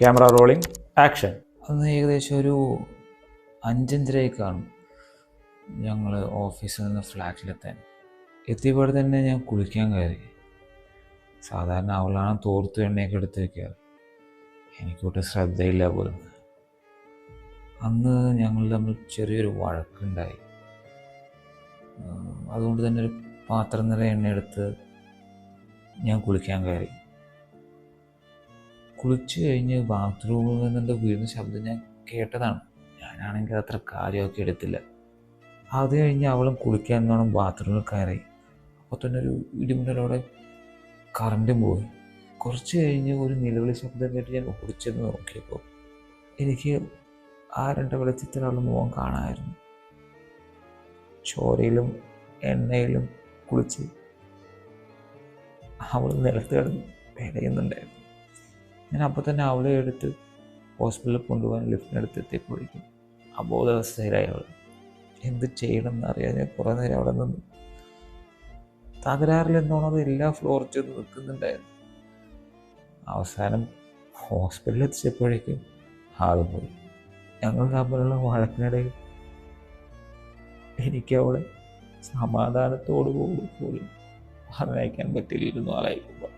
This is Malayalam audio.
Camera rolling action. അന്ന് ഏകദേശം ഒരു 5:30 കാണും ഞങ്ങൾ ഓഫീസിൽ നിന്ന് ഫ്ലാറ്റിലെത്താൻ. എത്തിയപ്പോൾ തന്നെ ഞാൻ കുളിക്കാൻ കയറി. സാധാരണ അവളാണ് തോർത്ത് എണ്ണയൊക്കെ എടുത്ത് വയ്ക്കാറ്. എനിക്കൊട്ട് ശ്രദ്ധയില്ല പോലും. അന്ന് ഞങ്ങൾ തമ്മിൽ ചെറിയൊരു വഴക്കുണ്ടായി. അതുകൊണ്ട് തന്നെ ഒരു പാത്രം നിറയെ എണ്ണയെടുത്ത് ഞാൻ കുളിക്കാൻ കയറി. കുളിച്ച് കഴിഞ്ഞ് ബാത്റൂമിൽ നിന്നെന്തോ വീഴുന്ന ശബ്ദം ഞാൻ കേട്ടതാണ്. ഞാനാണെങ്കിൽ അത്ര കാര്യമൊക്കെ എടുത്തില്ല. അത് കഴിഞ്ഞ് അവളും കുളിക്കാൻ എന്നോണം ബാത്റൂമിൽ കയറി. അപ്പോൾ തന്നെ ഒരു ഇടിമിന്നലോടെ കറണ്ടും പോയി. കുറച്ച് കഴിഞ്ഞ് ഒരു നിലവിളി ശബ്ദം കേട്ട് ഞാൻ ഓടിച്ചെന്ന് നോക്കിയപ്പോൾ എനിക്ക് ആ രണ്ട് വെളിച്ചത്തിൽ അവളുടെ മുഖം കാണാമായിരുന്നു. ചോരയിലും എണ്ണയിലും കുളിച്ച് അവൾ നിലത്ത് കിടന്ന് പിടയുന്നുണ്ടായിരുന്നു. ഞാൻ അപ്പോൾ തന്നെ അവളെ എടുത്ത് ഹോസ്പിറ്റലിൽ കൊണ്ടുപോകാൻ ലിഫ്റ്റിനടുത്ത് എത്തിയപ്പോഴേക്കും അബോധാവസ്ഥയിലായി അവൾ. എന്ത് ചെയ്യണമെന്ന് അറിയാൻ ഞാൻ കുറേ നേരം അവിടെ നിന്നു. തകരാറിലെന്നോണം അത് എല്ലാ ഫ്ലോറും ചെന്ന് നിൽക്കുന്നുണ്ടായിരുന്നു. അവസാനം ഹോസ്പിറ്റലിൽ എത്തിച്ചപ്പോഴേക്കും ആള് പോയി. ഞങ്ങൾ തമ്മിലുള്ള വഴക്കിനിടയിൽ എനിക്ക് അവളെ സമാധാനത്തോടു കൂടി പോലും പറഞ്ഞയക്കാൻ പറ്റില്ലായിരുന്നു ആളായിരിക്കുമ്പോൾ.